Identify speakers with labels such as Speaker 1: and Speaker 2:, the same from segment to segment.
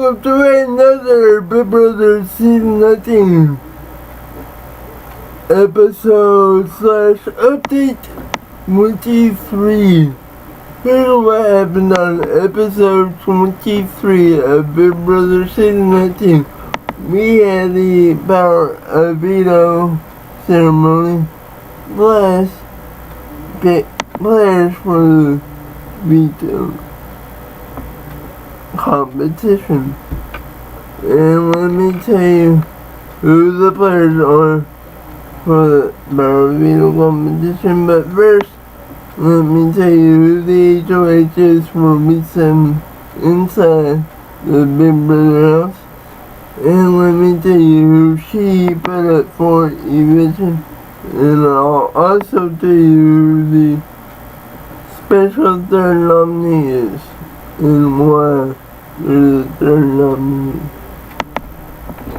Speaker 1: Welcome to another Big Brother Season 19 episode / update 23. Here's what happened on episode 23 of Big Brother Season 19. We had the power of veto ceremony, plus pick players for the veto competition. And let me tell you who the players are for the power of veto competition. But first, let me tell you who the HOH is for week 7 inside the Big Brother house. And let me tell you who she put up for Eviction. And I'll also tell you who the special third nominee is and why they're the third nominee.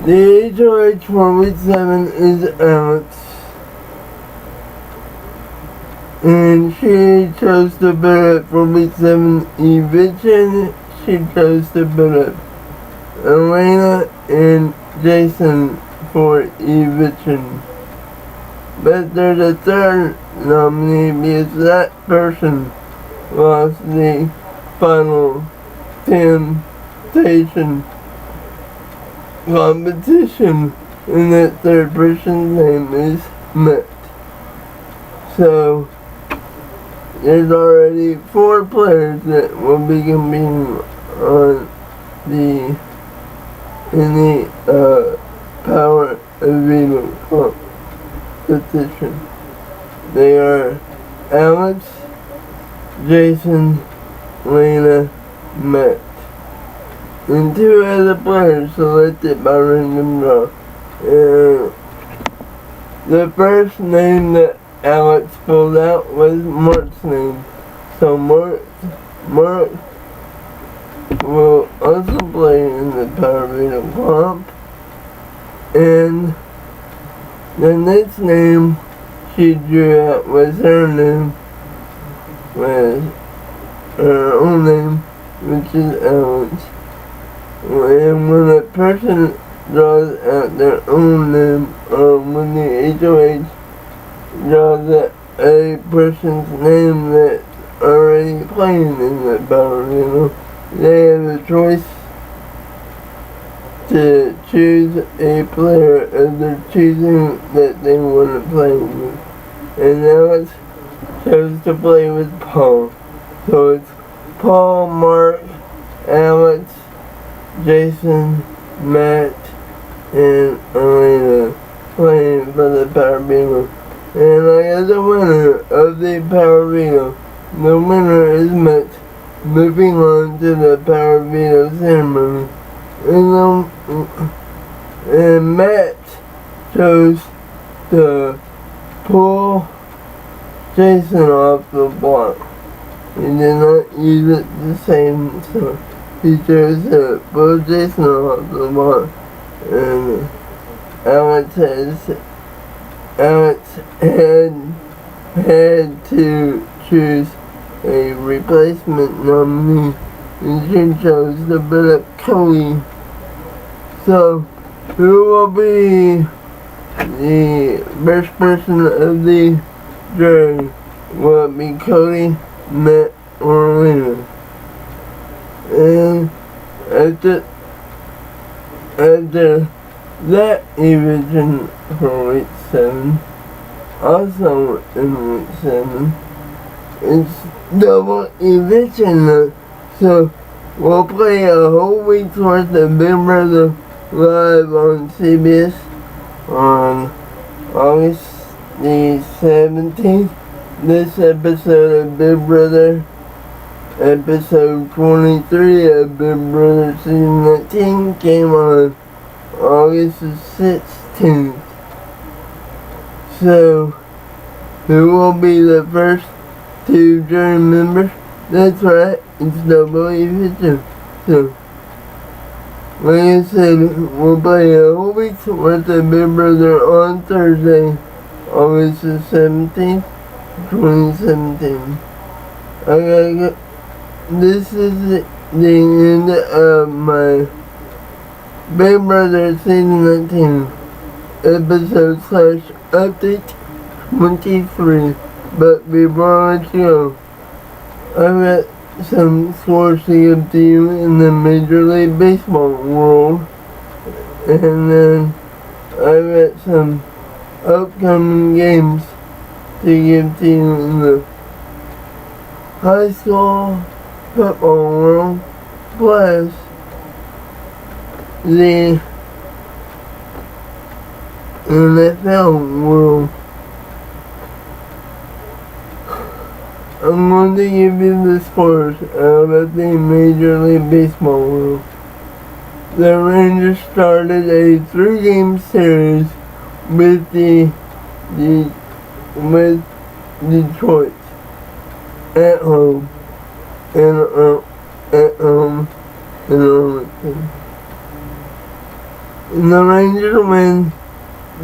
Speaker 1: The HOH for week 7 is Alex. And she chose to put up for week 7 Eviction. She chose to put up Elena and Jason for Eviction. But there's a third nominee because that person lost the final temptation competition, and that third person's name is Matt. So there's already 4 players that will be competing on in the power of veto competition. They are Alex, Jason, Lena, Matt, and 2 other players selected by random draw. The first name that Alex pulled out was Mark's name. So Mark will also play in the power veto comp. And the next name she drew out was her name, was her own name, which is Alex. And when a person draws out their own name, or when the HOH draws out a person's name that's already playing in the power veto, they have a choice to choose a player of their choosing that they want to play with. And Alex chose to play with Paul. So it's Paul, Mark, Alex, Jason, Matt, and Elena playing for the power veto. And I got the winner of the power veto. The winner is Matt. Moving on to the power veto ceremony. And Matt chose to pull Jason off the block. He did not use it the same, so he chose to pull Jason off the block. And Alex had to choose a replacement nominee, and she chose to put up Cody. So, who will be the best person of the jury? Will it be Cody, Matt, or Lena? And after that eviction for week 7, also in week 7, it's double eviction. So we'll play a whole week's worth of Big Brother live on CBS on August the 17th. This episode of Big Brother, episode 23 of Big Brother Season 19, came on August the 16th. So, who will be the first 2 jury members? That's right, it's double eviction. So, like I said, we'll play a whole week's worth of Big Brother on Thursday, August the 17th, 2017. I gotta go. This is the end of my Big Brother Season 19, episode / update 23. But before I let you go, I've got some scores to give to you in the Major League Baseball world. And then I've got some upcoming games to give to you in the high school football world, plus the NFL world. I'm going to give you the scores out of the Major League Baseball world. The Rangers started a 3-game series with with Detroit at home in Arlington. The Rangers win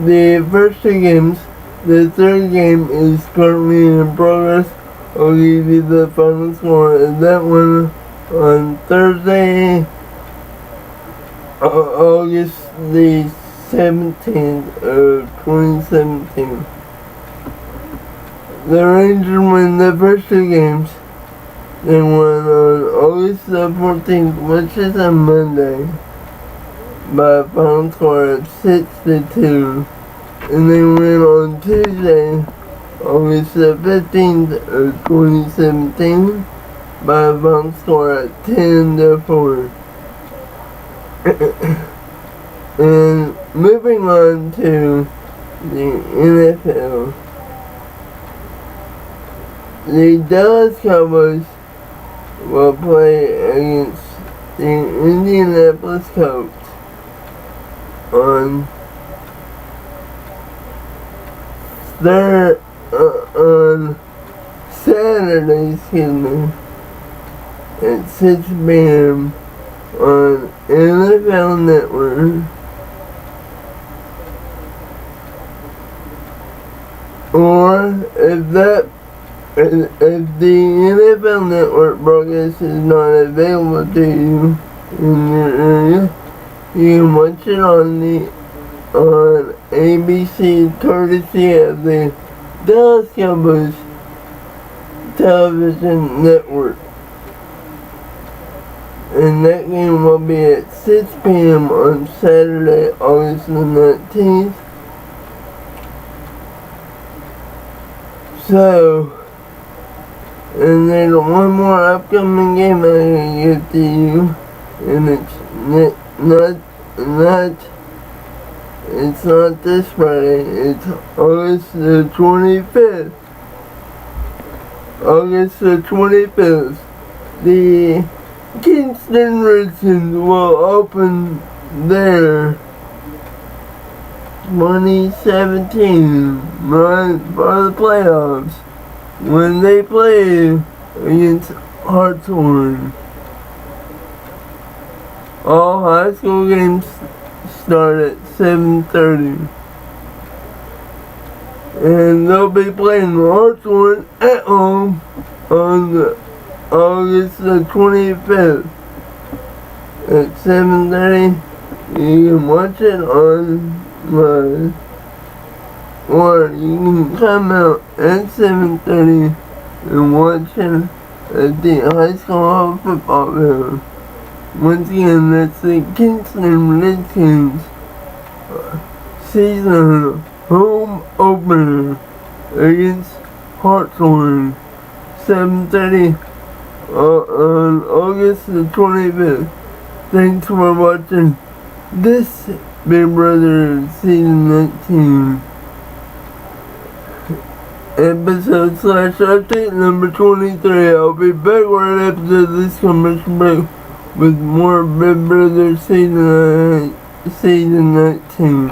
Speaker 1: the first 2 games. The third game is currently in progress. I'll give you the final score of that one on Thursday, August the 17th of 2017. The Rangers win the first 2 games. They won on August the 14th, which is a Monday, by a final score of 6-2. And they win on Tuesday, August the 15th of 2017, by a final score of 10-4. And moving on to the NFL. The Dallas Cowboys will play against the Indianapolis Colts on Saturday, at 6 p.m. on NFL Network, or if the NFL Network broadcast is not available to you in your area, you can watch it on ABC, courtesy of the Dallas Cowboys television network. And that game will be at 6 p.m. on Saturday, August the 19th. So, and there's one more upcoming game I can give to you, and it's not this Friday, it's August the 25th. August the 25th, the Kingston Redskins will open their 2017 run for the playoffs when they play against Hartshorn. All high school games start at 7:30. And they'll be playing Hartshorn at home on August the 25th at 7:30. You can watch it online, or you can come out at 7:30 and watch it at the high school football field. Once again, that's the Kingston Redskins season home opener against Hartshorn, 7:30 on August the 25th. Thanks for watching this Big Brother Season 19 episode / update number 23. I'll be back right after this commercial break with more Big Brother Season 19.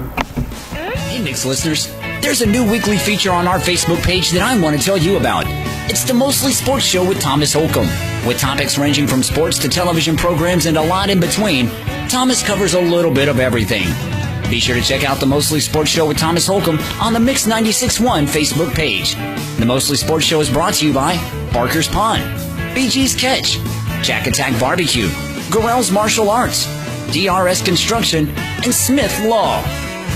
Speaker 2: Hey Mix listeners, there's a new weekly feature on our Facebook page that I want to tell you about. It's the Mostly Sports Show with Thomas Holcomb. With topics ranging from sports to television programs and a lot in between, Thomas covers a little bit of everything. Be sure to check out the Mostly Sports Show with Thomas Holcomb on the Mix 96.1 Facebook page. The Mostly Sports Show is brought to you by Barker's Pond, BG's Catch, Jack Attack Barbecue, Gorrell's Martial Arts, DRS Construction, and Smith Law.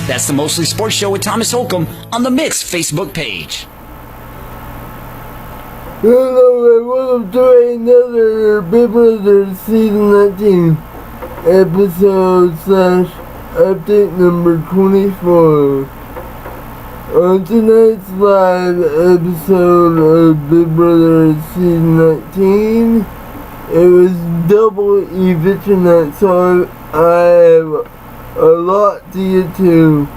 Speaker 2: That's the Mostly Sports Show with Thomas Holcomb on the Mix Facebook page.
Speaker 1: Hello and welcome to another Big Brother Season 19 episode / update number 24. On tonight's live episode of Big Brother Season 19, it was double eviction night, so I have a lot to get to.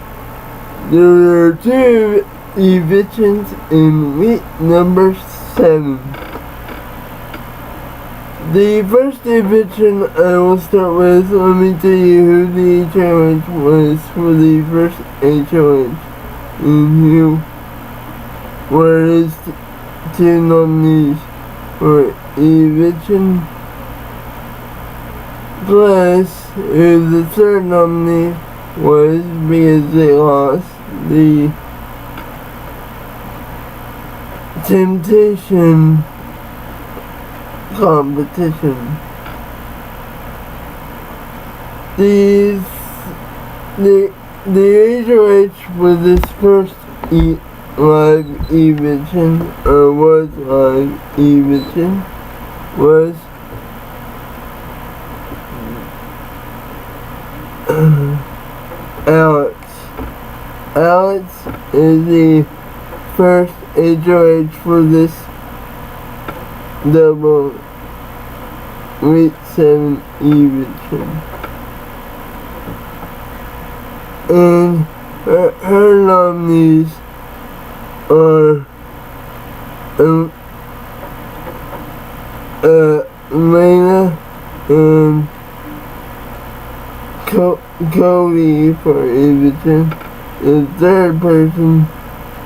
Speaker 1: There are 2 evictions in week number 7. The first eviction I will start with, let me tell you who the HOH was for the first HOH. And who were his 2 nominees for eviction, plus who the 3rd nominee was because they lost the temptation competition. The HOH for this first live eviction, or was live eviction, was Alex. Alex is the first HOH for this double week 7 eviction. And her nominees are Lena and Cody for eviction. The 3rd person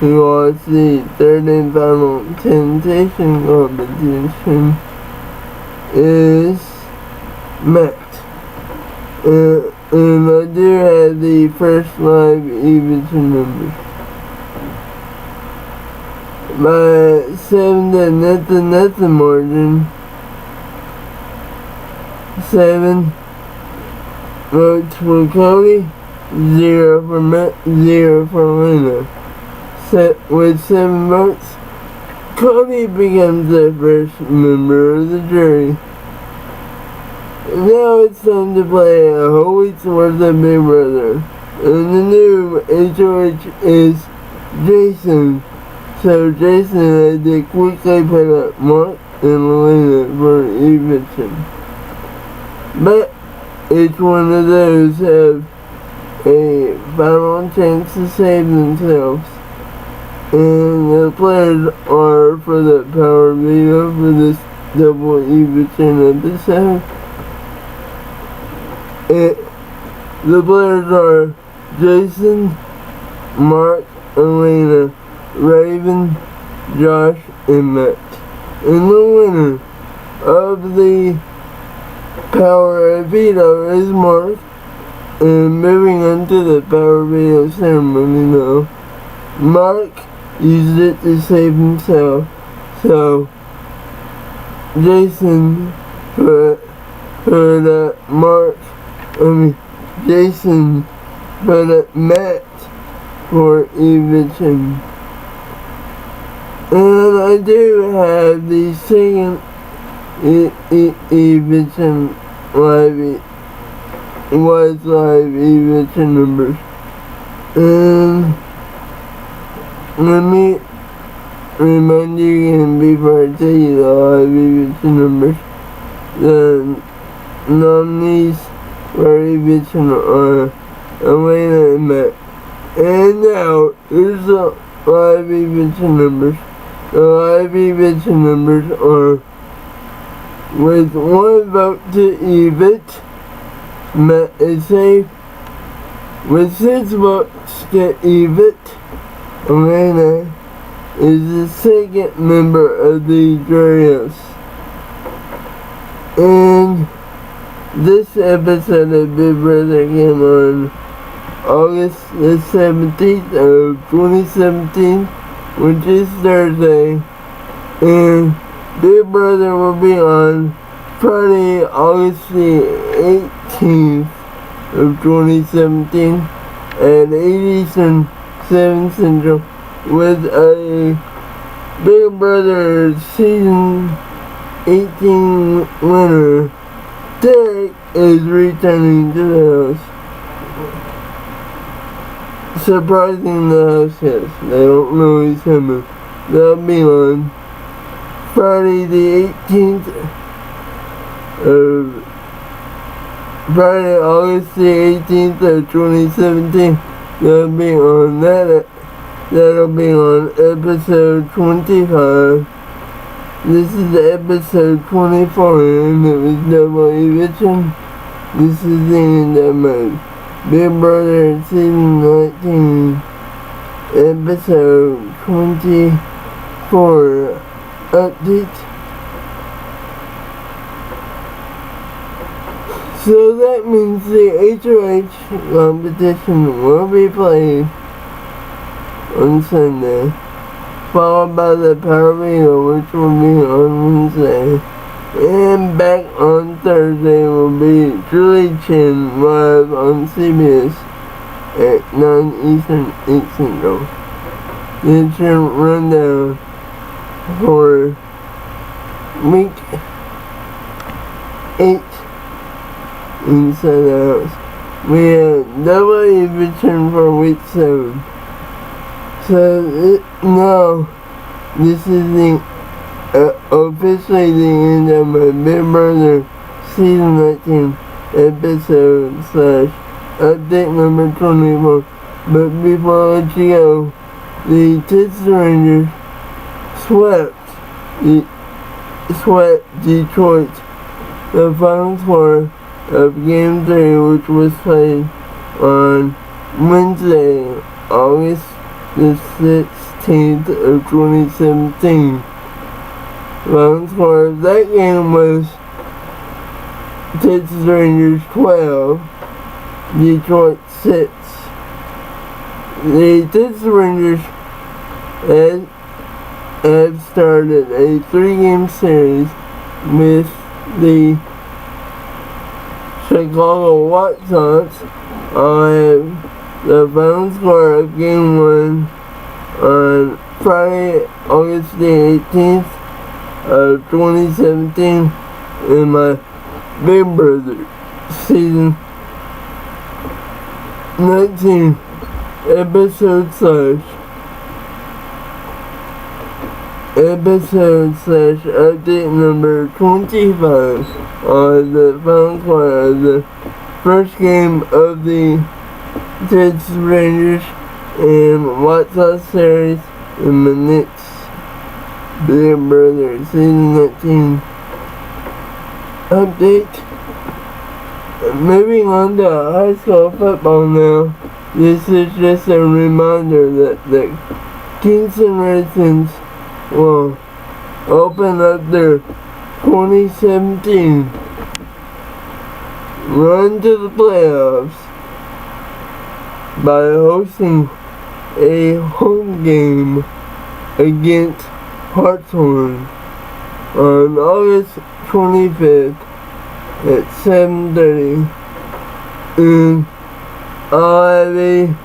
Speaker 1: who lost the 3rd and final temptation competition is Matt. And I do have the first live eviction numbers. By 7 to nothing margin, 7 votes for Cody, 0 for Matt, 0 for Lena. With 7 votes, Cody becomes the first member of the jury. Now it's time to play a whole week's worth of Big Brother. And the new HOH is Jason. So Jason had to quickly put up Mark and Elena for eviction. But each one of those have a final chance to save themselves. And the players are for the power veto for this double eviction episode. The players are Jason, Mark, Elena, Raven, Josh, and Matt. And the winner of the power veto is Mark. And moving on to the power veto ceremony now. Mark used it to save himself. So Jason Jason put Matt for eviction. And I do have the second eviction live eviction numbers. And let me remind you again before I tell you the live eviction numbers. The nominees for eviction are Elena and Matt. And now, here's the live eviction numbers. The live eviction numbers are: with 1 vote to evict, Matt is safe. With 6 votes to evict, Elena is the 2nd member of the jury house. And this episode of Big Brother came on August the 17th of 2017, which is Thursday. And Big Brother will be on Friday, August the 18th. of 2017 at 8 Eastern, 7 Central, with a Big Brother Season 18 winner. Derek is returning to the house. Surprising the house, yes. They don't know he's coming. That'll be on Friday the 18th of Friday, August the 18th of 2017. That'll be on episode 25. This is episode 24, and it was double eviction. This is the end of my Big Brother Season 19, episode 24 update. So that means the HOH competition will be played on Sunday, followed by the Power Wheel, which will be on Wednesday. And back on Thursday will be Julie Chen live on CBS at 9 Eastern, 8 Central. The Chen rundown for week 8 inside the house. We had double eviction for week 7. So now this is the officially the end of my Big Brother Season 19 episode / update number 24. But before I let you go, the Texas Rangers swept Detroit. The final score of Game 3, which was played on Wednesday, August the 16th of 2017. Final score of that game was Texas Rangers 12, Detroit 6. The Texas Rangers have started a 3-game series with the Chicago White Sox. The final score of Game 1 on Friday, August the 18th of 2017 in my Big Brother Season 19 episode / update number 25 on the final score of the first game of the Texas Rangers and White Sox series in my next Big Brother Season 19 update. Moving on to high school football now. This is just a reminder that the Kingston Redskins will open up their 2017 run to the playoffs by hosting a home game against Hartshorn on August 25th at 7:30, and I'll have an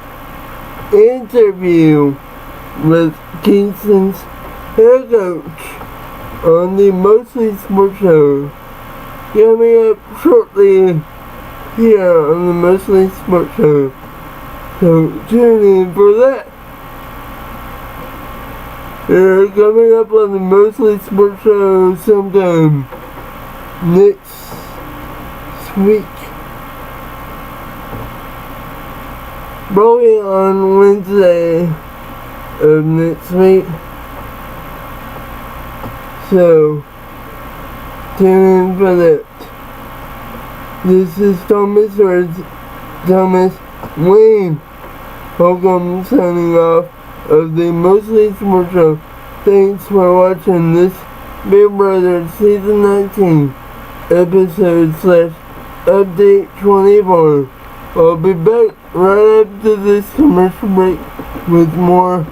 Speaker 1: interview with Kingston's head coach on the Mostly Sports Show coming up shortly here on the Mostly Sports Show. So tune in for that. They're coming up on the Mostly Sports Show sometime next week. Probably on Wednesday of next week. So tune in for that. This is Thomas Wayne Holcomb signing off of the Mostly Sports Show. Thanks for watching this Big Brother Season 19 episode / update 24. I'll be back right after this commercial break with more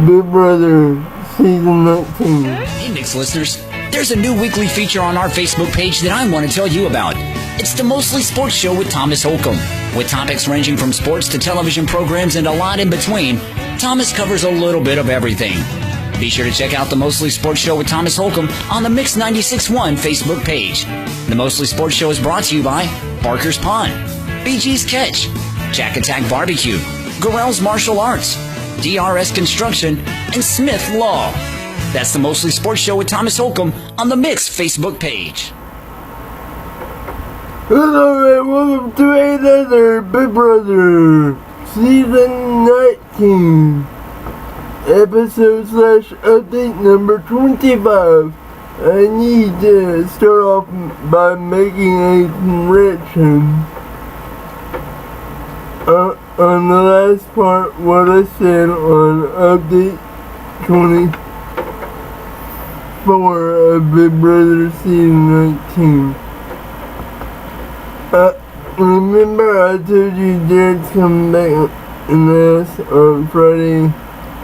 Speaker 1: Big Brother Season 19.
Speaker 2: Hey Mix listeners, there's a new weekly feature on our Facebook page that I want to tell you about. It's the Mostly Sports Show with Thomas Holcomb. With topics ranging from sports to television programs and a lot in between, Thomas covers a little bit of everything. Be sure to check out the Mostly Sports Show with Thomas Holcomb on the Mix 96.1 Facebook page. The Mostly Sports Show is brought to you by Barker's Pond, BG's Catch, Jack Attack Barbecue, Gorrell's Martial Arts, DRS Construction, and Smith Law. That's the Mostly Sports Show with Thomas Holcomb on the Mix Facebook page.
Speaker 1: Hello and welcome to another Big Brother Season 19 episode / update number 25. I need to start off by making a correction. On the last part, what I said on update 24 of Big Brother Season 19. Remember I told you Jared's coming back in us on Friday,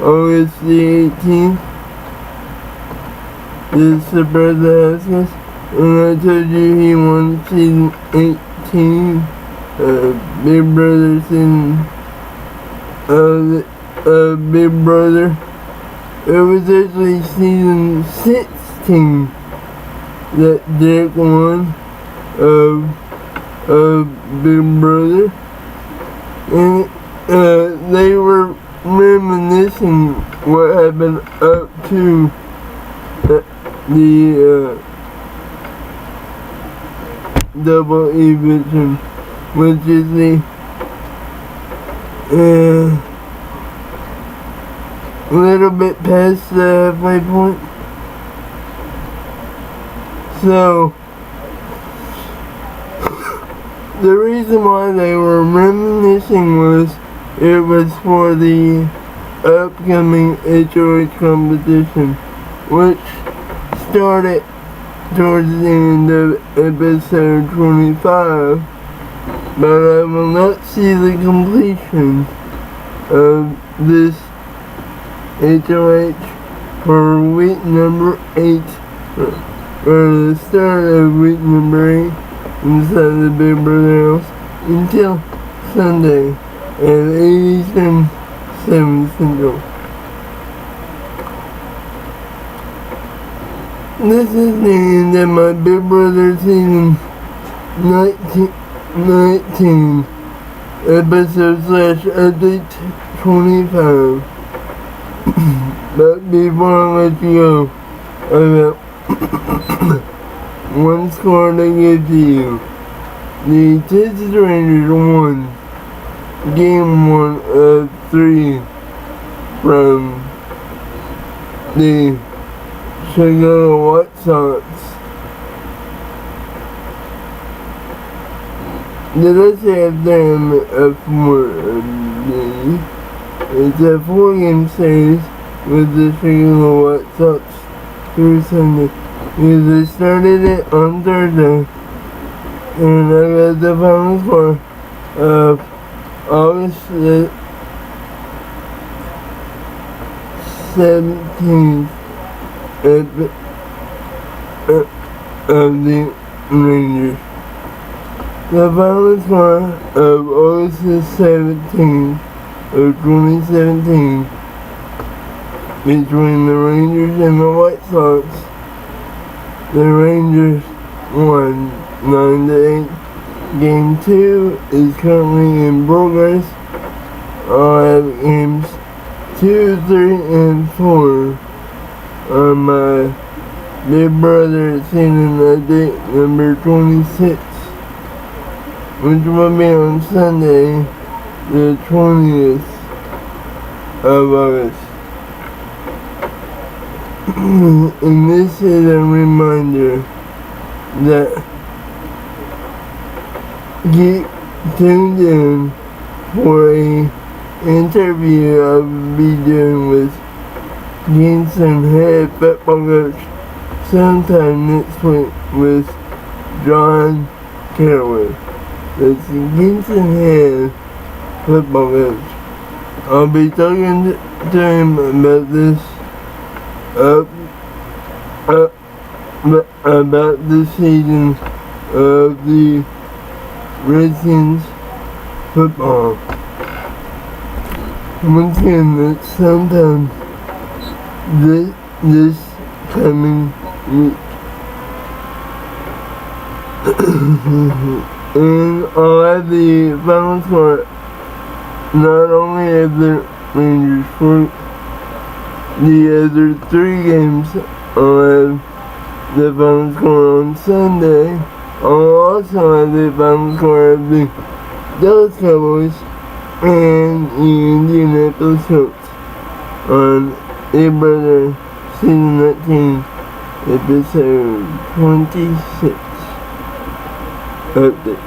Speaker 1: August the 18th? This surprise us, and I told you he won Season 18. Big Brother season Big Brother. It was actually Season 16 that Derek won of Big Brother, and they were reminiscing what happened up to the double eviction, which is the little bit past the halfway point. So the reason why they were reminiscing was it was for the upcoming HOH competition, which started towards the end of episode 25, but I will not see the completion of this HOH for week number 8, or the start of week number 8 inside the Big Brother house until Sunday at 8 Eastern, 7 Central. This is the end of my Big Brother Season 19 episode / update 25. But before I let you go, I got one score to give to you. The Texas Rangers won Game 1 of 3 from the Chicago White Sox. Did I say after a 4? It's a 4-game series with the Chicago White Sox through Sunday. Because they started it on Thursday, and I got the final score of August the 17th of the Rangers. The final score of August the 17th of 2017 between the Rangers and the White Sox. The Rangers won 9-8. Game 2 is currently in progress. I'll have games 2, 3, and 4 on my Big Brother Season update number 26, which will be on Sunday, the 20th of August. And this is a reminder that get tuned in for a interview I'll be doing with Jensen head football coach sometime next week with John Carroll. That's Jensen head football coach. I'll be talking to him about this about the season of the Redskins football. Once again, that's sometime this coming week. And I'll have the final score not only of the Rangers for the other 3 games. I'll have the final score on Sunday. I'll also have the final score of the Dallas Cowboys and the Indianapolis Colts on Big Brother Season 19, Episode 26 update.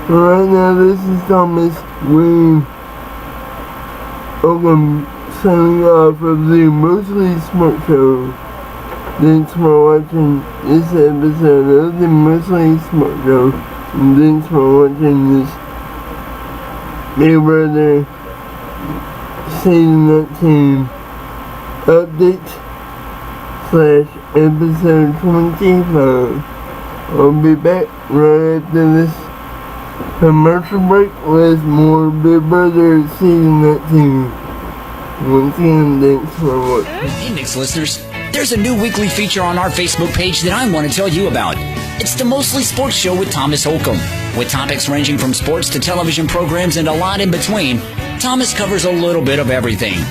Speaker 1: Right now, this is Thomas Wayne Oakham signing off of the Mostly Sports Show. Thanks for watching this episode of the Mostly Sports Show, and thanks for watching this Big Brother Season 19 update / episode 25. I'll be back right after this commercial break with more Big Brother Season 19. Once again, thanks for watching.
Speaker 2: Hey Mix listeners, there's a new weekly feature on our Facebook page that I want to tell you about. It's the Mostly Sports Show with Thomas Holcomb. With topics ranging from sports to television programs and a lot in between, Thomas covers a little bit of everything.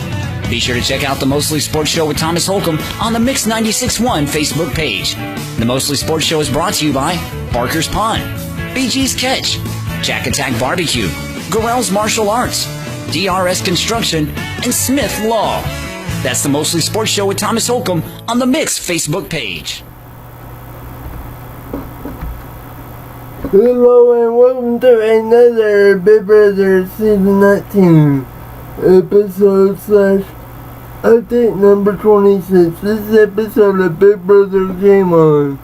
Speaker 2: Be sure to check out the Mostly Sports Show with Thomas Holcomb on the Mix 96.1 Facebook page. The Mostly Sports Show is brought to you by Barker's Pond, BG's Catch, Jack Attack Barbecue, Gorrell's Martial Arts, DRS Construction, and Smith Law. That's the Mostly Sports Show with Thomas Holcomb on the Mix Facebook page.
Speaker 1: Hello and welcome to another Big Brother Season 19 episode / update number 26. This episode of Big Brother came on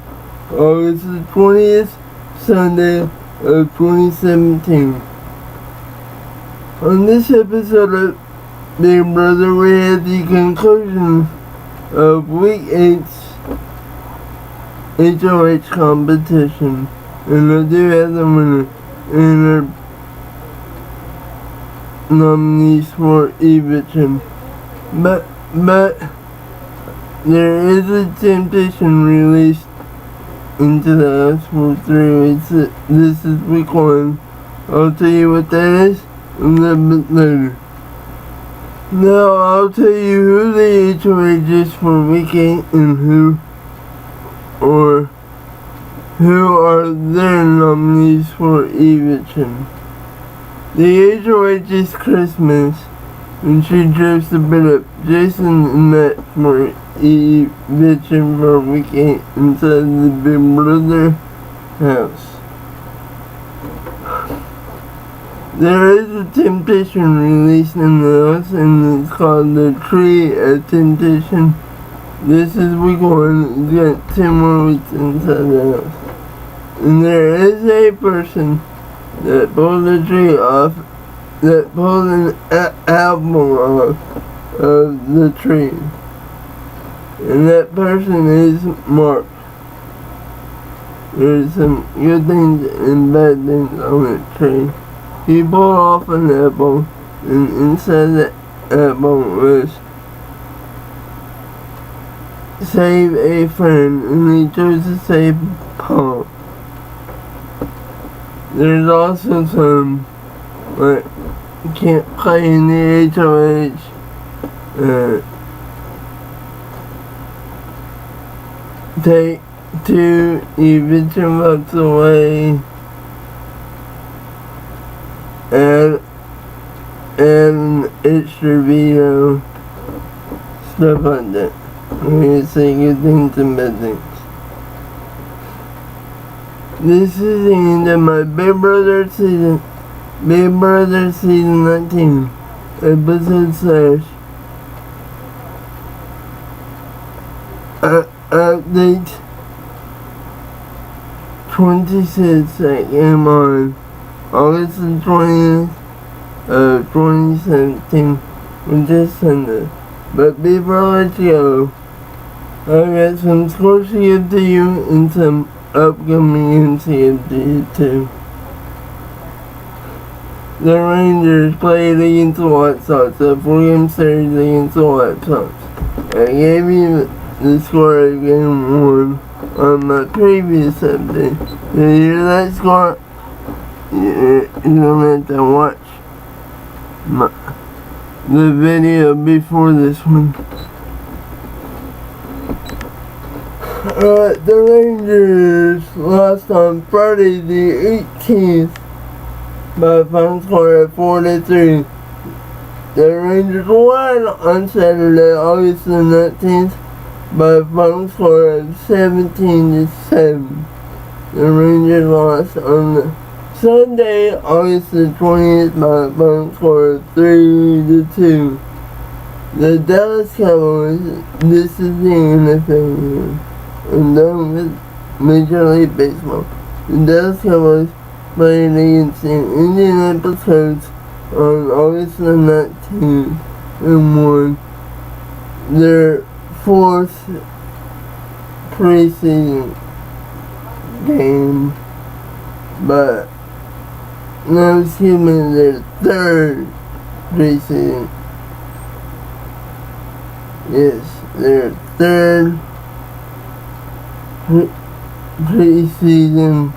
Speaker 1: August the 20th, Sunday of 2017. On this episode of Big Brother, we had the conclusion of Week 8's HOH competition. And I do have the winner and our nominees for Eviction. But there is a temptation released into the house for 3 weeks. This is week 1. I'll tell you what that is a little bit later. Now I'll tell you who the HOH is for week 8 and who are their nominees for Eviction. The HOH is Christmas, and she chose to put up Jason and Matt for Eviction for week 8 inside the Big Brother house. There is a temptation released in the house, and it's called the Tree of Temptation. This is week 1. It's got 10 more weeks inside the house. And there is a person that pulled the tree off, that pulled an apple off of the tree. And that person is Mark. There's some good things and bad things on that tree. He pulled off an apple, and inside the apple was save a friend, and he chose to save Paul. There's also some, like, you can't play in the HOH, take 2 Eviction votes away, add an extra veto, stuff like that. We're gonna say good things and bad things. This is the end of my Big Brother Season 19 episode / update 26 that came on August the 20th of 2017, which is Sunday. But before I let you go, I got some scores to give to you and some upcoming MCs to you too. the Rangers played against the White Sox, a 4-game series against the White Sox. I gave you the score of game 1 on my previous update. To hear that score, you're gonna have to watch the video before this one. The Rangers lost on Friday the 18th by a final score of 4-3. The Rangers won on Saturday, August the 19th by a final score of 17-7. The Rangers lost on Sunday, August the 20th by a final score of 3-2. The Dallas Cowboys, this is the NFL, and done with Major League Baseball. The Dallas Cowboys played against the Indianapolis Colts on August the 19th and won their 4th preseason game, but no, excuse me, their 3rd preseason. Yes, their 3rd preseason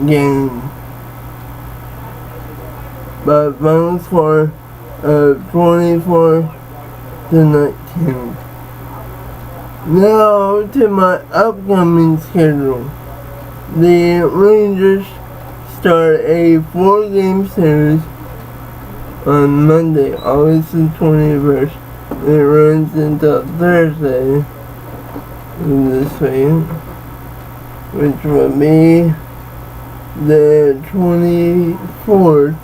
Speaker 1: game by a final score of 24-19. Now to my upcoming schedule. The Rangers start a 4-game series on Monday, August the 21st. It runs until Thursday of this week, which will be the 24th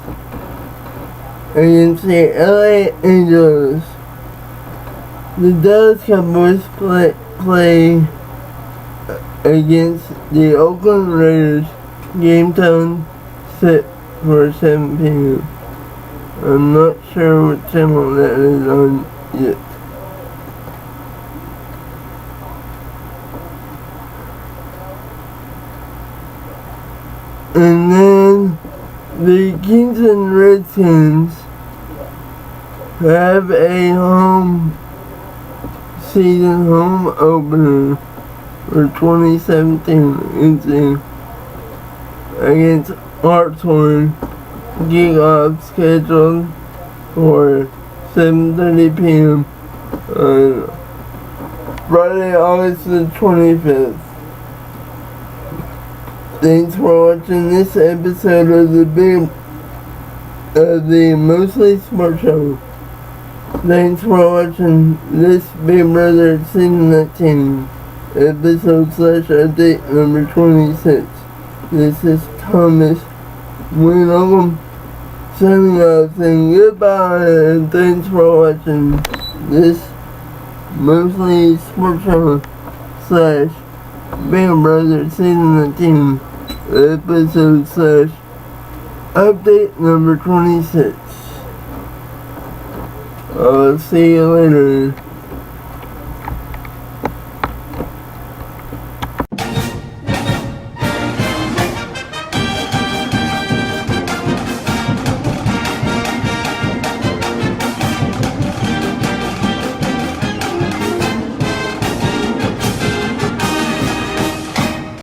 Speaker 1: against the LA Angels. The Dallas Cowboys play against the Oakland Raiders. Game time set for 7 p.m. I'm not sure what channel that is on yet. And then the Kingston Redskins have a season home opener for 2017 against Hartshorn. Kickoff scheduled for 7:30 p.m. on Friday, August the 25th. Thanks for watching this episode of the Mostly Sports Show. Thanks for watching this Big Brother Season 19, episode/update number 26. This is Thomas Winogum signing off, saying goodbye, and thanks for watching this Mostly Sports Show / Big Brother Season 19, episode/update number 26. I'll see you later.